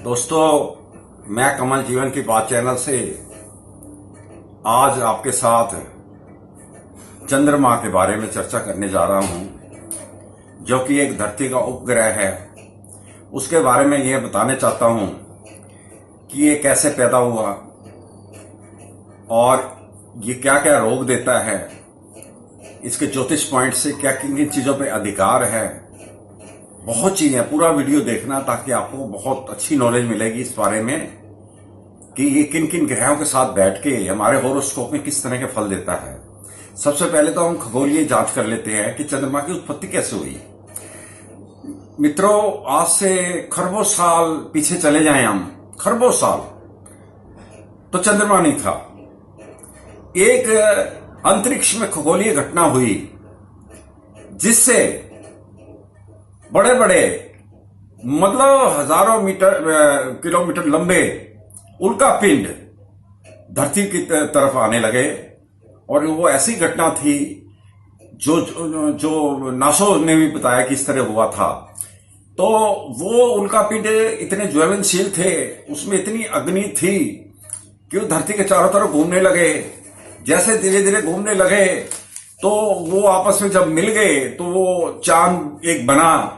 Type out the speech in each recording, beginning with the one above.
दोस्तों, मैं कमल जीवन की बात चैनल से आज आपके साथ चंद्रमा के बारे में चर्चा करने जा रहा हूं, जो कि एक धरती का उपग्रह है। उसके बारे में यह बताने चाहता हूं कि ये कैसे पैदा हुआ और ये क्या क्या रोग देता है, इसके ज्योतिष पॉइंट से क्या किन किन चीजों पे अधिकार है। बहुत चीजें, पूरा वीडियो देखना ताकि आपको बहुत अच्छी नॉलेज मिलेगी इस बारे में कि ये किन किन ग्रहों के साथ बैठ के हमारे होरोस्कोप में किस तरह के फल देता है। सबसे पहले तो हम खगोलीय जांच कर लेते हैं कि चंद्रमा की उत्पत्ति कैसे हुई। मित्रों, आज से खरबों साल पीछे चले जाएं हम, खरबों साल, तो चंद्रमा नहीं था। एक अंतरिक्ष में खगोलीय घटना हुई जिससे बड़े बड़े, मतलब हजारों किलोमीटर लंबे उल्का पिंड धरती की तरफ आने लगे। और वो ऐसी घटना थी जो नासो ने भी बताया कि इस तरह हुआ था। तो वो उल्का पिंड इतने ज्वलनशील थे, उसमें इतनी अग्नि थी कि वो धरती के चारों तरफ घूमने लगे। जैसे धीरे धीरे घूमने लगे तो वो आपस में जब मिल गए तो वो चांद एक बना,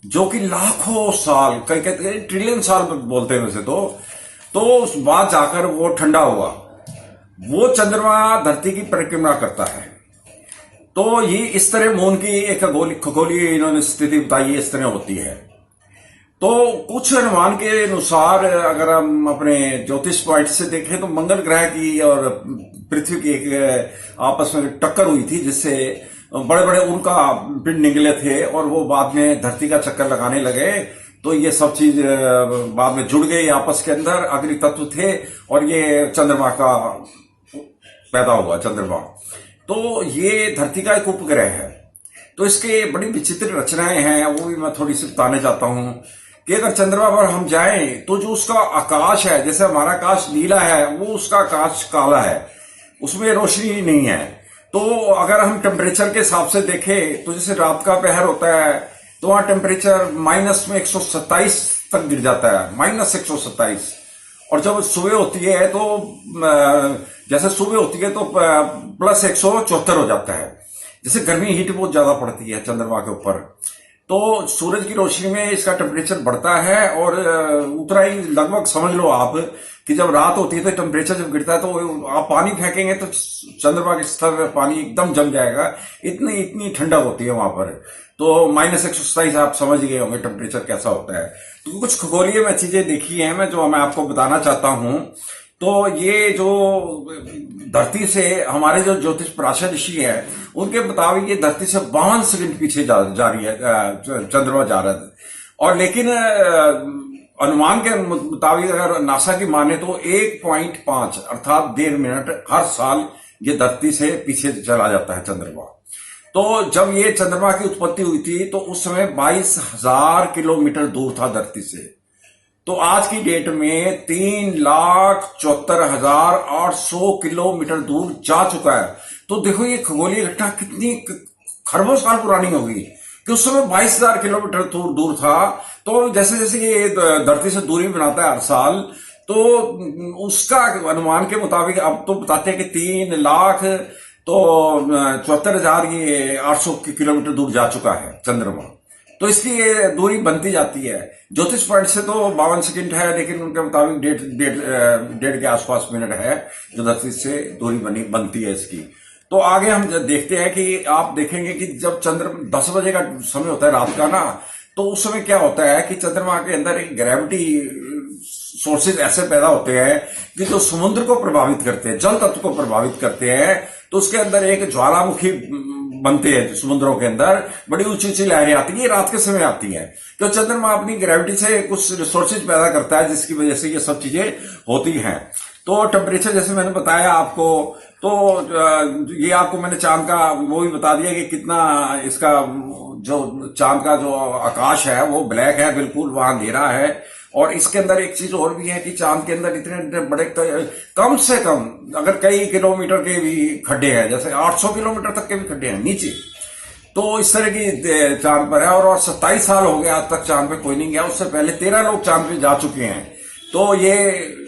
जो कि लाखों साल, कई कहते हैं ट्रिलियन साल बोलते हैं वैसे तो उस बाद जाकर वो ठंडा हुआ। वो चंद्रमा धरती की परिक्रमा करता है। तो ये इस तरह मून की एक खगोलीय इन्होंने स्थिति बताई, इस तरह होती है। तो कुछ अनुमान के अनुसार अगर हम अपने ज्योतिष पॉइंट से देखें तो मंगल ग्रह की और पृथ्वी की एक आपस में टक्कर हुई थी, जिससे बड़े बड़े उल्का पिंड निकले थे और वो बाद में धरती का चक्कर लगाने लगे। तो ये सब चीज बाद में जुड़ गई आपस के अंदर, अग्नि तत्व थे और ये चंद्रमा का पैदा हुआ चंद्रमा। तो ये धरती का एक उपग्रह है। तो इसके बड़ी विचित्र रचनाएं हैं, वो भी मैं थोड़ी सी बताने चाहता हूं कि अगर चंद्रमा पर हम जाएं तो जो उसका आकाश है, जैसे हमारा आकाश नीला है, वो उसका आकाश काला है, उसमें रोशनी नहीं है। तो अगर हम टेम्परेचर के हिसाब से देखें तो जैसे रात का पहर होता है तो वहां टेम्परेचर माइनस में 127 तक गिर जाता है, -127। और जब सुबह होती है तो जैसे सुबह होती है तो +174 हो जाता है। जैसे गर्मी हीट बहुत ज्यादा पड़ती है चंद्रमा के ऊपर, तो सूरज की रोशनी में इसका टेम्परेचर बढ़ता है और उतना ही लगभग समझ लो आप कि जब रात होती है तो टेम्परेचर जब गिरता है तो आप पानी फेंकेंगे तो चंद्रमा के स्तर पर पानी एकदम जम जाएगा, इतनी ठंडक होती है वहां पर। तो -127 आप समझ गए होंगे टेम्परेचर कैसा होता है। तो कुछ खगोलीय में चीजें देखी हैं मैं आपको बताना चाहता हूं। तो ये जो धरती से हमारे जो ज्योतिष पराशर ऋषि है उनके मुताबिक ये धरती से 52 सेकंड पीछे जा रही है, चंद्रमा जा रहा है। और लेकिन अनुमान के मुताबिक अगर नासा की माने तो 1.5 अर्थात 1.5 मिनट हर साल ये धरती से पीछे चला जाता है चंद्रमा। तो जब ये चंद्रमा की उत्पत्ति हुई थी तो उस समय 22,000 किलोमीटर दूर था धरती से। तो आज की डेट में 3,74,800 किलोमीटर दूर जा चुका है। तो देखो ये खगोलीय घटना कितनी खरबों साल पुरानी होगी कि उस समय 22,000 किलोमीटर दूर था। तो जैसे जैसे ये धरती से दूरी बनाता है हर साल, तो उसका अनुमान के मुताबिक अब तो बताते हैं कि 3,74,800 किलोमीटर दूर जा चुका है चंद्रमा। तो इसकी ये दूरी बनती जाती है। ज्योतिष पॉइंट से तो 52 सेकंड है, लेकिन उनके मुताबिक डेढ़ के आसपास मिनट है जो धरती से दूरी बनती है इसकी। तो आगे हम देखते हैं कि आप देखेंगे कि जब 10 बजे का समय होता है रात का ना, तो उस समय क्या होता है कि चंद्रमा के अंदर एक ग्रेविटी सोर्सेज ऐसे पैदा होते हैं कि जो समुद्र को प्रभावित करते हैं, जल तत्व को प्रभावित करते हैं। तो उसके अंदर एक ज्वालामुखी बनते हैं समुद्रों के अंदर, बड़ी ऊंची ऊंची लहरें आती है, ये रात के समय आती हैं। तो चंद्रमा अपनी ग्रेविटी से कुछ रिसोर्सेज पैदा करता है जिसकी वजह से ये सब चीजें होती हैं। तो टेम्परेचर जैसे मैंने बताया आपको, तो ये आपको मैंने चांद का वो भी बता दिया कि कितना इसका जो चांद का जो आकाश है वो ब्लैक है, बिल्कुल वहां अंधेरा है। और इसके अंदर एक चीज और भी है कि चांद के अंदर इतने बड़े, कम से कम अगर कई किलोमीटर के भी खड्डे हैं, जैसे 800 किलोमीटर तक के भी खड्डे हैं नीचे। तो इस तरह की चांद पर है। और 27 साल हो गया आज तक चांद पे कोई नहीं गया। उससे पहले 13 लोग चांद पे जा चुके हैं। तो ये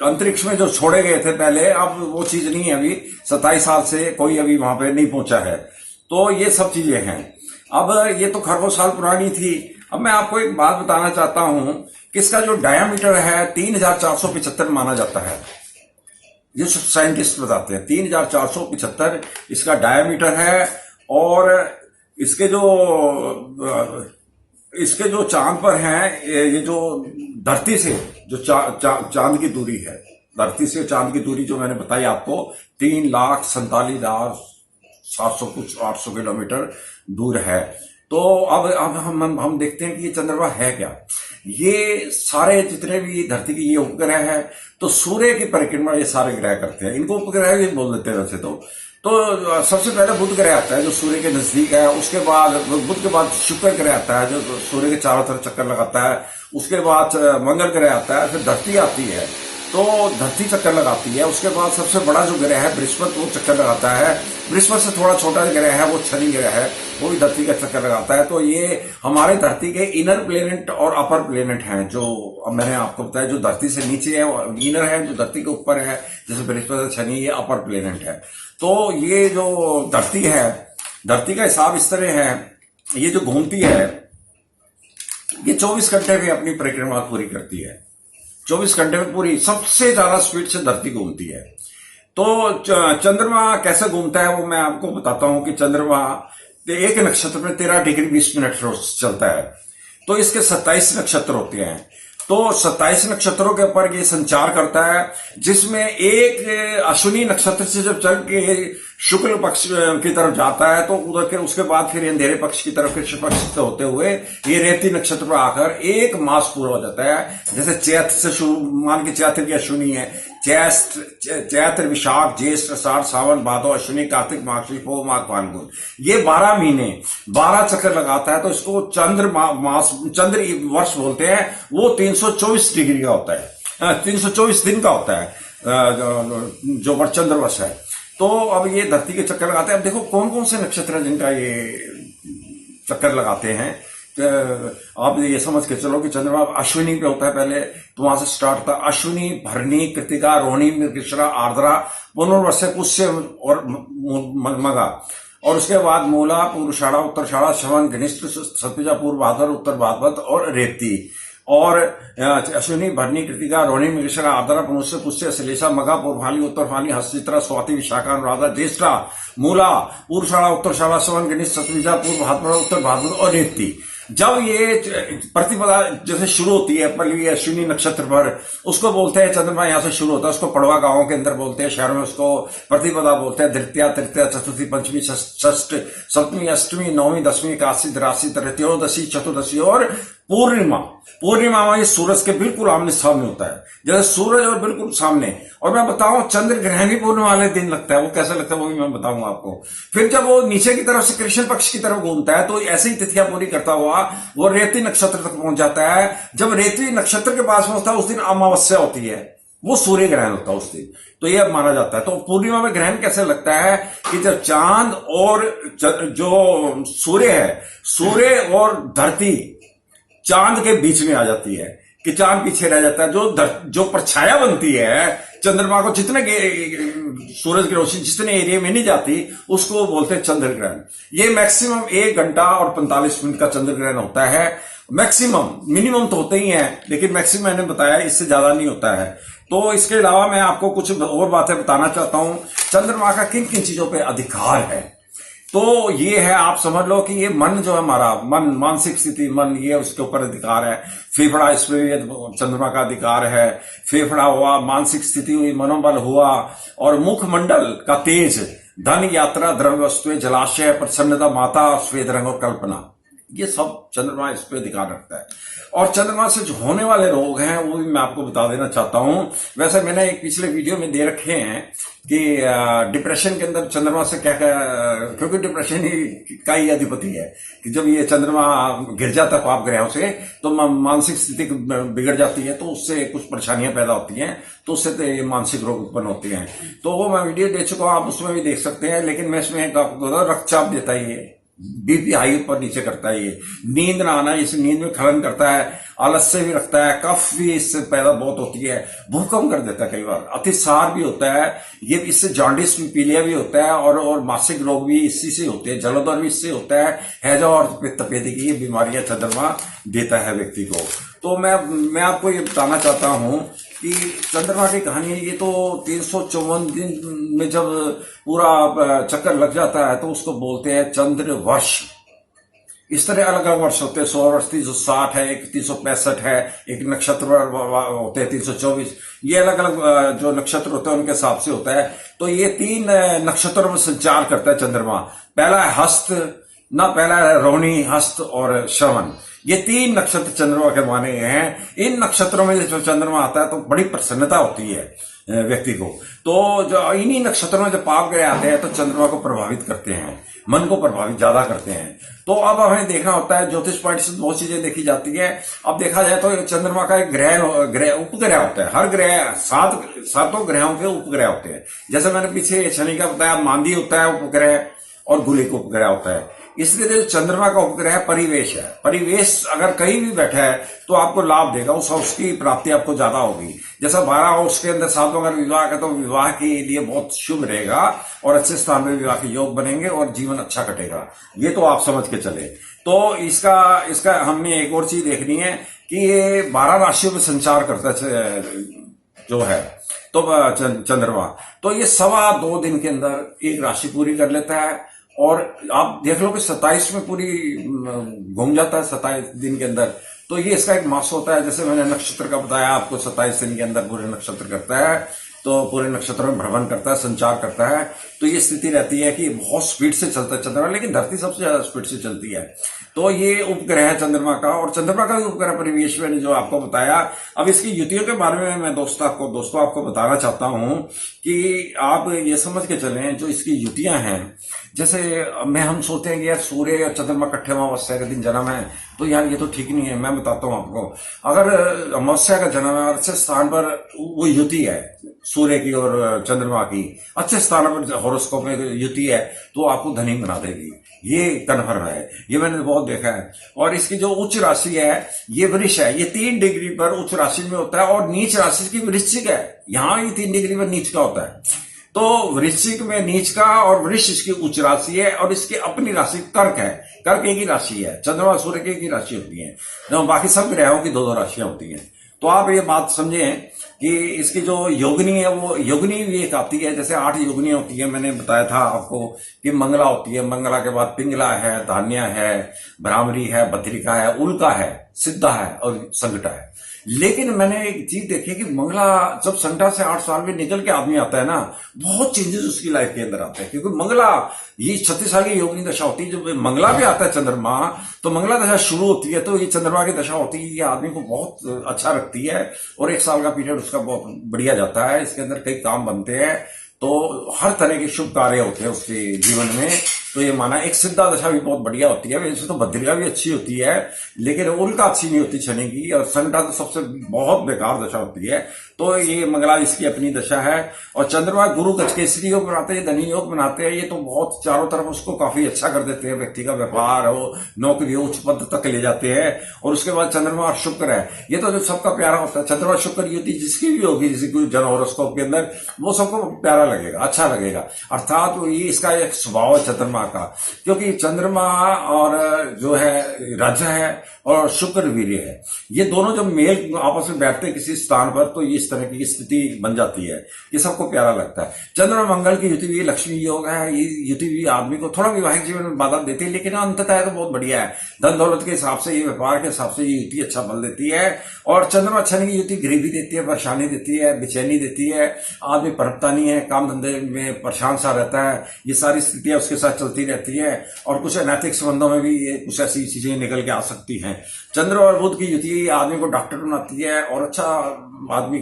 अंतरिक्ष में जो छोड़े गए थे पहले, अब वो चीज नहीं है। अभी 27 साल से कोई अभी वहां पे नहीं पहुंचा है। तो ये सब चीजें हैं। अब ये तो खरबों साल पुरानी थी। अब मैं आपको एक बात बताना चाहता हूं कि इसका जो डायामीटर है 3475 माना जाता है। ये साइंटिस्ट बताते हैं 3475 इसका डायामीटर है। और इसके जो चांद पर हैं, ये जो धरती से जो चांद की दूरी है, धरती से चांद की दूरी जो मैंने बताई आपको 3,47,700 कुछ 800 किलोमीटर दूर है। तो अब हम देखते हैं कि ये चंद्रमा है क्या। ये सारे जितने भी धरती के ये उपग्रह है, तो सूर्य की परिक्रमा ये सारे ग्रह करते हैं। इनको उपग्रह भी बोल देते हैं वैसे तो सबसे पहले बुध ग्रह आता है जो सूर्य के नजदीक है। उसके बाद बुध के बाद शुक्र ग्रह आता है जो सूर्य के चारों तरफ चक्कर लगाता है। उसके बाद मंगल ग्रह आता है। फिर धरती आती है तो धरती चक्कर लगाती है। उसके बाद सबसे बड़ा जो ग्रह है बृहस्पति, वो चक्कर लगाता है। बृहस्पति से थोड़ा छोटा ग्रह है वो शनि ग्रह है, वो भी धरती का चक्कर लगाता है। तो ये हमारे धरती के इनर प्लेनेट और अपर प्लेनेट हैं। जो मैंने आपको बताया जो धरती से नीचे है वो इनर है, जो धरती के ऊपर है जैसे बृहस्पति शनि, ये अपर प्लेनेट है। तो ये जो धरती है, धरती का हिसाब इस तरह है, ये जो घूमती है ये 24 घंटे में अपनी परिक्रमा पूरी करती है। 24 घंटे में पूरी सबसे ज्यादा स्पीड से धरती घूमती है। तो चंद्रमा कैसे घूमता है वो मैं आपको बताता हूं कि चंद्रमा एक नक्षत्र में 13 डिग्री 20 मिनट चलता है। तो इसके 27 नक्षत्र होते हैं। तो 27 नक्षत्रों के ऊपर ये संचार करता है, जिसमें एक अश्विनी नक्षत्र से जब चल के शुक्ल पक्ष की तरफ जाता है तो उधर के उसके बाद फिर अंधेरे पक्ष की तरफ कृष्ण पक्ष से होते हुए ये रेवती नक्षत्र पर आकर एक मास पूरा हो जाता है। जैसे चैत्र से शुरू मान के चैत्र की अश्विनी है, चैत्र विशाख ज्येष्ठ आषाढ़ सावन भादो अश्विनी कार्तिक मार्गशीर्ष पौष माघ फाल्गुन, ये 12 महीने 12 चक्कर लगाता है। तो इसको चंद्र वर्ष बोलते हैं। वो 324 डिग्री का होता है, 324 दिन का होता है जो चंद्र वर्ष है। तो अब ये धरती के चक्कर लगाते हैं। अब देखो कौन कौन से नक्षत्र हैं जिनका ये चक्कर लगाते हैं। आप ये समझ के चलो कि चंद्रमा अश्विनी पे होता है पहले, तो वहां से स्टार्ट होता है अश्विनी, भरणी, कृतिका, रोहिणी, मृगशिरा, आर्द्रा, पुनर्वसु, पुष्य और मगा। और उसके बाद मूला, पूर्वाषाढ़ा, उत्तराषाढ़ा, श्रवण, घनिष्ठ, सतभिजा, पूर्व भाद्र, उत्तर भाद्रपद और रेवती। और अश्विनी, भरणी, कृतिका, रोहिणी, मृगशिरा, आर्द्रा, पुनर्वसु, पुष्य, श्लेषा, मघा, पूर्वाली, उत्तरफाली, हस्तिचित्रा, स्वाति, विशाखा, अनुराधा, ज्येष्ठा, मूला, पूर्वाषाढ़ा, उत्तराषाढ़ा, श्रवण, घनिष्ठ, सतभिजा, पूर्व भाद्रपद, उत्तर भाद्रपद और रेवती। जब ये प्रतिपदा जैसे शुरू होती है पहली अश्विनी नक्षत्र पर, उसको बोलते हैं चंद्रमा यहां से शुरू होता है, उसको पड़वा गांवों के अंदर बोलते हैं, शहरों में उसको प्रतिपदा बोलते हैं। द्वितीया, तृतीया, चतुर्थी, पंचमी, षष्ठ, सप्तमी, अष्टमी, नौवीं, दसवीं, एकादशी, द्वादशी, त्रयोदशी, चतुर्दशी और पूर्णिमा। पूर्णिमा में ये सूरज के बिल्कुल आमने सामने होता है, जैसे सूरज और बिल्कुल सामने। और मैं बताऊं चंद्र ग्रहण भी पूर्णिमा वाले दिन लगता है। वो कैसा लगता है वो भी मैं बताऊंगा आपको। फिर जब वो नीचे की तरफ से कृष्ण पक्ष की तरफ घूमता है तो ऐसे ही तिथियां पूरी करता हुआ वो रेवती नक्षत्र तक पहुंच जाता है। जब रेवती नक्षत्र के पास पहुंचता है उस दिन अमावस्या होती है, वो सूर्य ग्रहण होता है उस दिन। तो ये अब माना जाता है। तो पूर्णिमा में ग्रहण कैसे लगता है कि जब चांद और जो सूर्य है, सूर्य और धरती चांद के बीच में आ जाती है कि चांद पीछे रह जाता है। जो परछाया बनती है चंद्रमा को, जितने सूरज की रोशनी जितने एरिया में नहीं जाती उसको बोलते हैं चंद्र ग्रहण। ये मैक्सिमम 1 घंटा और 45 मिनट का चंद्र ग्रहण होता है। मैक्सिमम, मिनिमम तो होते ही है लेकिन मैक्सिमम मैंने बताया इससे ज्यादा नहीं होता है। तो इसके अलावा मैं आपको कुछ और बातें बताना चाहता हूं। चंद्रमा का किन किन चीजों पर अधिकार है, तो ये है, आप समझ लो कि ये मन जो है हमारा मन, मानसिक स्थिति, मन, ये उसके ऊपर अधिकार है। फेफड़ा, इसमें भी चंद्रमा का अधिकार है। फेफड़ा हुआ, मानसिक स्थिति हुई, मनोबल हुआ, और मुखमंडल का तेज, धन, यात्रा, द्रव्य वस्तुएं, जलाशय, प्रसन्नता, माता, श्वेत रंग और कल्पना, ये सब चंद्रमा इस पे अधिकार रखता है। और चंद्रमा से जो होने वाले रोग हैं वो भी मैं आपको बता देना चाहता हूं। वैसे मैंने एक पिछले वीडियो में दे रखे हैं कि डिप्रेशन के अंदर चंद्रमा से क्या क्या, क्योंकि डिप्रेशन का ही अधिपति है कि जब ये चंद्रमा गिर जाता है पाप ग्रहों से तो मानसिक स्थिति बिगड़ जाती है, तो उससे कुछ परेशानियां पैदा होती हैं, तो उससे तो ये मानसिक रोग उत्पन्न होते हैं। तो वो मैं वीडियो दे चुका हूं, आप उसमें भी देख सकते हैं। लेकिन मैं इसमें आपको रक्तचाप देता ही है, बीपी हाई ऊपर नीचे करता है, ये नींद ना आना इस नींद में खलन करता है, आलस्य भी रखता है, कफ भी इससे पैदा बहुत होती है, भूकंप कर देता है, कई बार अतिसार भी होता है, ये इससे जॉन्डिस भी, पीलिया भी होता है, और मासिक रोग भी इसी से होते हैं, जलोदर भी इससे होता है, हैजा और पित्तपेदी की ये बीमारियां चंद्रमा देता है व्यक्ति को। तो मैं आपको ये बताना चाहता हूं कि चंद्रमा की कहानी ये तो 354 दिन में जब पूरा चक्कर लग जाता है तो उसको बोलते हैं चंद्र वर्ष। इस तरह अलग अलग वर्ष होते हैं, 100 वर्ष 360 है, एक 365 है, एक नक्षत्र होते हैं 324, ये अलग अलग जो नक्षत्र होते हैं उनके हिसाब से होता है। तो ये 3 नक्षत्रों में संचार करता है चंद्रमा। पहला है हस्त, पहला है रोहिणी, हस्त और श्रवण, ये 3 नक्षत्र चंद्रमा के माने हैं। इन नक्षत्रों में जो चंद्रमा आता है तो बड़ी प्रसन्नता होती है व्यक्ति को। तो जो इन्हीं नक्षत्रों में जब पाप ग्रह आते हैं तो चंद्रमा को प्रभावित करते हैं, मन को प्रभावित ज्यादा करते हैं। तो अब हमें देखना होता है, ज्योतिष पॉइंट से बहुत चीजें देखी जाती है। अब देखा जाए तो चंद्रमा का एक ग्रह उपग्रह होता है। हर ग्रह सातों ग्रहों के उपग्रह होते हैं। जैसे मैंने पीछे शनि का बताया, मांदी होता है उपग्रह और गुलिक उपग्रह होता है। इसलिए जो चंद्रमा का उपग्रह परिवेश है, परिवेश अगर कहीं भी बैठा है तो आपको लाभ देगा, उसकी प्राप्ति आपको ज्यादा होगी। जैसा 12 हाउस के अंदर 7 अगर विवाह है तो विवाह के लिए बहुत शुभ रहेगा और अच्छे स्थान में विवाह के योग बनेंगे और जीवन अच्छा कटेगा। ये तो आप समझ के चले। तो इसका हमने एक और चीज देखनी है कि ये 12 राशियों में संचार करता है जो है तो चंद्रमा, तो ये 2.25 दिन के अंदर एक राशि पूरी कर लेता है। और आप देख लो कि 27 में पूरी घूम जाता है 27 दिन के अंदर। तो ये इसका एक मास होता है। जैसे मैंने नक्षत्र का बताया आपको, 27 दिन के अंदर पूरे नक्षत्र करता है, तो पूरे नक्षत्र में भ्रमण करता है, संचार करता है। तो ये स्थिति रहती है कि बहुत स्पीड से चलता है चंद्रमा, लेकिन धरती सबसे ज्यादा स्पीड से चलती है। तो ये उपग्रह है चंद्रमा का, और चंद्रमा का भी उपग्रह परिवेश मैंने जो आपको बताया। अब इसकी युतियों के बारे में मैं दोस्तों आपको बताना चाहता हूं कि आप ये समझ के चलें जो इसकी युतियां हैं। जैसे हम सोचते हैं कि यार सूर्य और चंद्रमा इकट्ठे अमावस्या के दिन जन्म है, तो यार ये तो ठीक नहीं है। मैं बताता हूं आपको, अगर अमावस्या का जन्म है और अच्छे स्थान पर वो युति है सूर्य की और चंद्रमा की, अच्छे स्थान पर हॉरोस्कोप में युति है, तो आपको धनी बना देगी। ये कन्फर्म है, ये मैंने बहुत देखा है। और इसकी जो उच्च राशि है ये वृष है, ये 3 डिग्री पर उच्च राशि में होता है, और नीच राशि की वृश्चिक है, यहां ये 3 डिग्री पर नीच का होता है। तो वृश्चिक में नीच का और वृष इसकी उच्च राशि है, और इसकी अपनी राशि कर्क है। कर्क एक ही राशि है, चंद्रमा सूर्य की एक ही राशि होती है, बाकी सब ग्रहों की 2-2 राशियां होती हैं। तो आप ये बात समझें कि इसकी जो योगिनी है वो योगिनी भी एक आती है। जैसे 8 योगिनियां होती है, मैंने बताया था आपको कि मंगला होती है, मंगला के बाद पिंगला है, धान्या है, भ्रामरी है, भद्रिका है, उल्का है, सिद्धा है और संकटा है। लेकिन मैंने एक चीज देखी कि मंगला जब संकटा से 8 साल में निकल के आदमी आता है ना, बहुत चेंजेस उसकी लाइफ के अंदर आते हैं। क्योंकि मंगला ये 36 साल की योगिनी दशा होती है। जब मंगला भी आता है चंद्रमा, तो मंगला दशा शुरू होती है, तो ये चंद्रमा की दशा होती है, ये आदमी को बहुत अच्छा रखती है, और 1 साल का पीरियड उसका बहुत बढ़िया जाता है। इसके अंदर कई काम बनते हैं, तो हर तरह के शुभ कार्य होते हैं उसके जीवन में। तो ये माना एक सिद्धा दशा भी बहुत बढ़िया होती है। वैसे तो भद्रिका भी अच्छी होती है, लेकिन उल्का अच्छी नहीं होती शनि की, और संकटा तो सबसे बहुत बेकार दशा होती है। तो ये मंगला इसकी अपनी दशा है। और चंद्रमा गुरु गजकेसरी योग बनाते हैं, धनी योग बनाते हैं, ये तो बहुत चारों तरफ उसको काफी अच्छा कर देते हैं। व्यक्ति का व्यापार हो, नौकरी हो, उच्च पद तक ले जाते हैं। और उसके बाद चंद्रमा और शुक्र है, ये तो जो सबका प्यारा होता है। चंद्रमा शुक्र युति जिसकी भी होगी, किसी को जन हॉरोस्कोप के अंदर, वो सबको प्यारा लगेगा, अच्छा लगेगा। अर्थात ये इसका एक स्वभाव है चंद्रमा का, क्योंकि चंद्रमा और जो है राज्य है और शुक्र वीर्य है, ये दोनों जब मेल आपस में बैठते हैं किसी स्थान पर, तो ये इस तरह की स्थिति बन जाती है। ये सबको प्यारा लगता है। चंद्रमा मंगल की युति भी लक्ष्मी योग है। ये युति भी आदमी को थोड़ा वैवाहिक जीवन में बाधा देती है, लेकिन अंततः तो बहुत बढ़िया है। धन दौलत के हिसाब से, ये व्यापार के हिसाब से ये युति अच्छा बल देती है। और चंद्रमा शनि की युति गरीबी देती है, परेशानी देती है, बेचैनी देती है, आदमी परखता नहीं है, काम धंधे में परेशान सा रहता है। ये सारी स्थितियां उसके साथ चलती रहती है। और कुछ अनैतिक संबंधों में भी ये कुछ ऐसी चीजें निकल के आ सकती हैं। चंद्र और बुध की युति आदमी को डॉक्टर बनाती है और अच्छा आदमी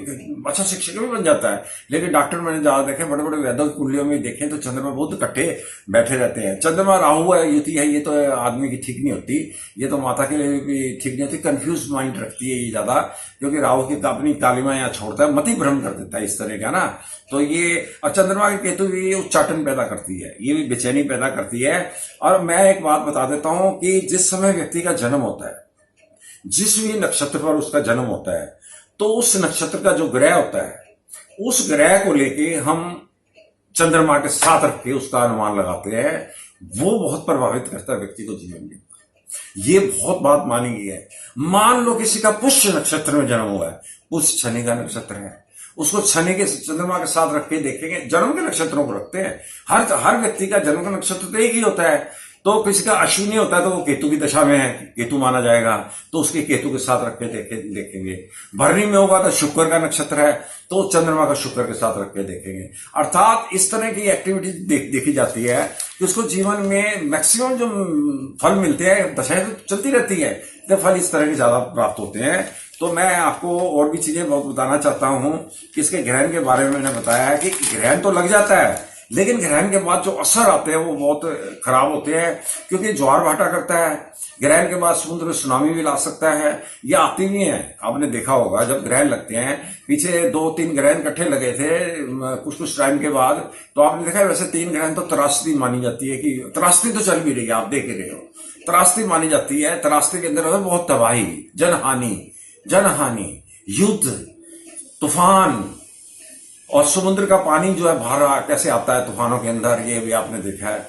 अच्छा शिक्षक भी बन जाता है। लेकिन डॉक्टर मैंने ज्यादा देखे, बड़े बड़े वैद्यों की कुंडलियों में देखे तो चंद्रमा बहुत इकट्ठे बैठे रहते हैं। चंद्रमा राहु है युति है, ये तो आदमी की ठीक नहीं होती, ये तो माता के लिए भी ठीक नहीं होती। कंफ्यूज माइंड रखती है ये ज्यादा, क्योंकि राहु की अपनी कालिमा यहाँ छोड़ता है, मति भ्रम कर देता है इस तरह का ना। तो ये और चंद्रमा की केतु भी उच्चाटन पैदा करती है, ये भी बेचैनी पैदा करती है। और मैं एक बात बता देता हूं कि जिस समय व्यक्ति का जन्म होता है, जिस भी नक्षत्र पर उसका जन्म होता है, तो उस नक्षत्र का जो ग्रह होता है, उस ग्रह को लेके हम चंद्रमा के साथ रख के उसका अनुमान लगाते हैं। वो बहुत प्रभावित करता है व्यक्ति को जीवन में। ये बहुत बात मानी गई है। मान लो किसी का पुष्य नक्षत्र में जन्म हुआ है, पुष्य शनि का नक्षत्र है, उसको शनि के चंद्रमा के साथ रख के देखेंगे। जन्म के नक्षत्रों को रखते हैं, हर व्यक्ति का जन्म का नक्षत्र तो एक ही होता है। तो किसी का अश्विनी होता है तो वो केतु की दशा में है, केतु माना जाएगा, तो उसके केतु के साथ रख के देखेंगे। भरणी में होगा तो शुक्र का नक्षत्र है, तो चंद्रमा का शुक्र के साथ रख के देखेंगे। अर्थात इस तरह की एक्टिविटी देखी जाती है कि उसको जीवन में मैक्सिमम जो फल मिलते हैं, दशाएं तो चलती रहती है, तो फल इस तरह के ज्यादा प्राप्त होते हैं। तो मैं आपको और भी चीजें बहुत बताना चाहता हूं कि इसके ग्रहण के बारे में मैंने बताया है कि ग्रहण तो लग जाता है, लेकिन ग्रहण के बाद जो असर आते हैं वो बहुत खराब होते हैं, क्योंकि ज्वार भाटा करता है। ग्रहण के बाद समुद्र में सुनामी भी ला सकता है, ये आती भी है। आपने देखा होगा जब ग्रहण लगते हैं, पीछे 2-3 ग्रहण इकट्ठे लगे थे कुछ टाइम के बाद, तो आपने देखा वैसे 3 ग्रहण तो त्रासदी मानी जाती है, कि त्रासदी तो चल भी रही है, आप देख रहे हो, त्रासदी मानी जाती है। त्रासदी के अंदर बहुत तबाही, जनहानि, युद्ध, तूफान, और समुद्र का पानी जो है बाहर कैसे आता है तूफानों के अंदर, ये भी आपने देखा है।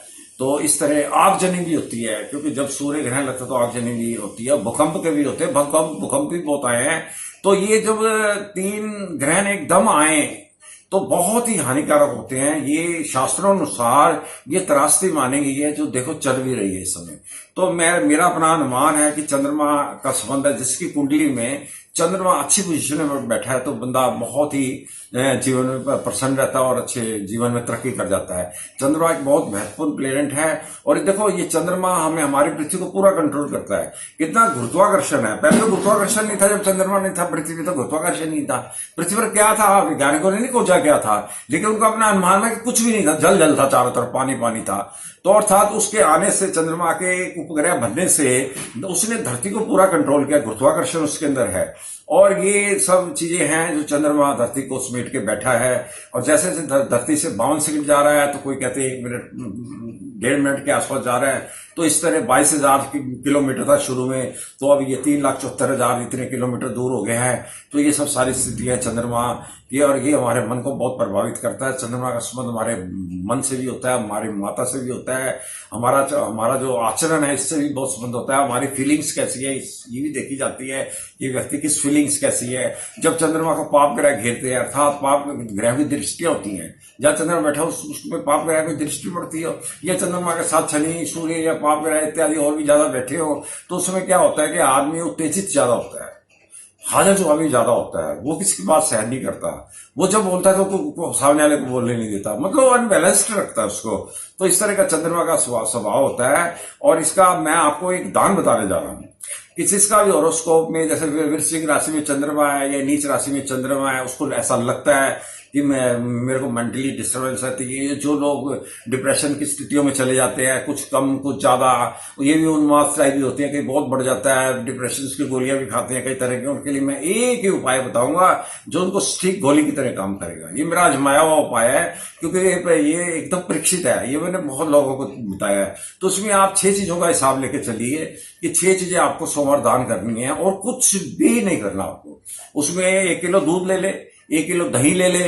तो इस तरह आगजनी भी होती है, क्योंकि जब सूर्य ग्रहण लगता है तो आगजनी भी होती है। भूकंप के भी होते हैं, भूकंप भी बहुत आए हैं। तो ये जब 3 ग्रहण एकदम आए तो बहुत ही हानिकारक होते हैं। ये शास्त्रों अनुसार ये त्रासदी मानी गई है, जो देखो चल भी रही है इस समय। तो मेरा अपना अनुमान है कि चंद्रमा का संबंध है, जिसकी कुंडली में चंद्रमा अच्छी पोजीशन में बैठा है तो बंदा बहुत ही जीवन में प्रसन्न रहता है और अच्छे जीवन में तरक्की कर जाता है। चंद्रमा एक बहुत महत्वपूर्ण प्लेनेट है। और देखो ये चंद्रमा हमें हमारी पृथ्वी को पूरा कंट्रोल करता है। कितना गुरुत्वाकर्षण है, पहले तो गुरुत्वाकर्षण नहीं था, जब चंद्रमा नहीं था पृथ्वी तो गुरुत्वाकर्षण नहीं था। पृथ्वी पर क्या था, वैज्ञानिकों ने नहीं खोजा क्या था, लेकिन उनका अपना अनुमान है कि कुछ भी नहीं था, जल था, चारों तरफ पानी था। तो अर्थात उसके आने से, चंद्रमा के उपग्रह बनने से उसने धरती को पूरा कंट्रोल किया, गुरुत्वाकर्षण उसके अंदर है। और ये सब चीजें हैं जो चंद्रमा धरती को समेट के बैठा है। और जैसे धरती से 52 सेकंड जा रहा है, तो कोई कहते हैं 1 मिनट 1.5 मिनट के आसपास जा रहा है। तो इस तरह 22,000 किलोमीटर था शुरू में, तो अब ये 3,74,000 इतने किलोमीटर दूर हो गया है। तो ये सब सारी स्थितियां चंद्रमा की, और ये हमारे मन को बहुत प्रभावित करता है। चंद्रमा का संबंध हमारे मन से भी होता है, हमारी माता से भी होता है, हमारा जो आचरण है इससे भी बहुत संबंध होता है। हमारी फीलिंग्स कैसी है ये भी देखी जाती है, ये व्यक्ति की फीलिंग्स कैसी है। जब चंद्रमा को पाप ग्रह घेरते हैं, अर्थात पाप ग्रह की दृष्टियां होती हैं, जहाँ चंद्रमा बैठा उसमें पाप ग्रह की दृष्टि पड़ती हो, या चंद्रमा के साथ शनि, सूर्य या पाप ग्रह इत्यादि और भी ज्यादा बैठे हो, तो उस समय क्या होता है कि आदमी उत्तेजित ज्यादा होता है, हाजर जवाबी ज्यादा होता है, वो किसी की बात सहन नहीं करता। वो जब बोलता है तो सामने वाले को बोलने नहीं देता, मतलब अनबैलेंस्ड रखता है उसको। तो इस तरह का चंद्रमा का स्वभाव होता है। और इसका मैं आपको एक दान बताने जा रहा हूं कि जिसका भी हॉरोस्कोप में, जैसे वृश्चिक राशि में चंद्रमा है या नीच राशि में चंद्रमा है, उसको ऐसा लगता है कि मेरे को मेंटली डिस्टर्बेंस रहती है। ये जो लोग डिप्रेशन की स्थितियों में चले जाते हैं, कुछ कम कुछ ज्यादा, ये भी उन्माद भी होती है, कहीं बहुत बढ़ जाता है, डिप्रेशन की गोलियां भी खाते हैं कई तरह की। उनके लिए मैं एक ही उपाय बताऊंगा जो उनको ठीक गोली की तरह काम करेगा। ये मेरा आजमाया हुआ उपाय है, क्योंकि ये एकदम परीक्षित है, ये मैंने बहुत लोगों को बताया है। तो उसमें आप 6 चीजों का हिसाब लेके चलिए कि 6 चीजें आपको सोमवार दान करनी है, और कुछ भी नहीं करना आपको। उसमें 1 किलो दूध ले ले, 1 किलो दही ले ले,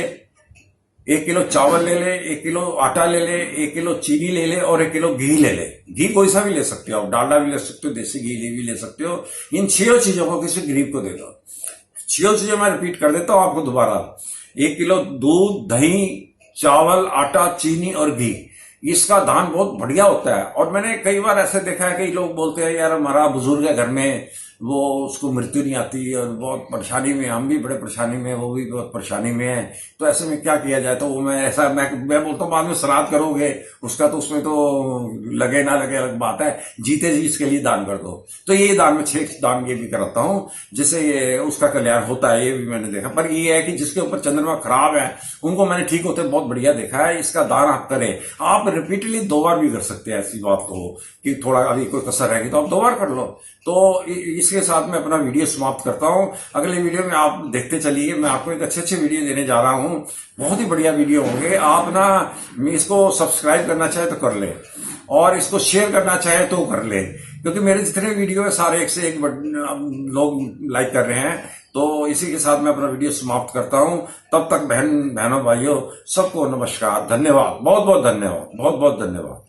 1 किलो चावल ले ले, 1 किलो आटा ले ले, 1 किलो चीनी ले ले, और 1 किलो घी ले ले। घी कोई सा भी ले सकते हो, डालडा भी ले सकते हो, देसी घी भी ले सकते हो। इन 6 चीजों को किसी गरीब को दे दो। 6 चीजें मैं रिपीट कर देता हूं आपको दोबारा। 1 किलो दूध, दही, चावल, आटा, चीनी और घी। इसका दान बहुत बढ़िया होता है। और मैंने कई बार ऐसे देखा है, कई लोग बोलते हैं यार हमारा बुजुर्ग है घर में, वो उसको मृत्यु नहीं आती और बहुत परेशानी में, हम भी बड़े परेशानी में, वो भी बहुत परेशानी में है। तो ऐसे में क्या किया जाए? तो मैं ऐसा मैं बोलता हूँ बाद में श्राद्ध करोगे उसका, तो उसमें तो लगे ना लगे अलग बात है, जीते जी इसके लिए दान कर दो। तो ये दान में 6 दान ये भी कराता हूँ जिससे उसका कल्याण होता है, ये भी मैंने देखा। पर ये है कि जिसके ऊपर चंद्रमा खराब है उनको मैंने ठीक होते बहुत बढ़िया देखा है। इसका दान आप करें, आप रिपीटली 2 बार भी कर सकते हैं। ऐसी बात को कि थोड़ा अभी कोई कसर रहेगी तो आप 2 बार कर लो। तो इसके साथ मैं अपना वीडियो समाप्त करता हूं। अगले वीडियो में आप देखते चलिए, मैं आपको एक अच्छे वीडियो देने जा रहा हूं, बहुत ही बढ़िया वीडियो होंगे। आप ना इसको सब्सक्राइब करना चाहे तो कर ले, और इसको शेयर करना चाहे तो कर ले, क्योंकि मेरे जितने वीडियो है सारे एक से एक लोग लाइक कर रहे हैं। तो इसी के साथ मैं अपना वीडियो समाप्त करता हूं। तब तक बहनों भाइयों सबको नमस्कार, धन्यवाद, बहुत बहुत धन्यवाद, बहुत बहुत धन्यवाद।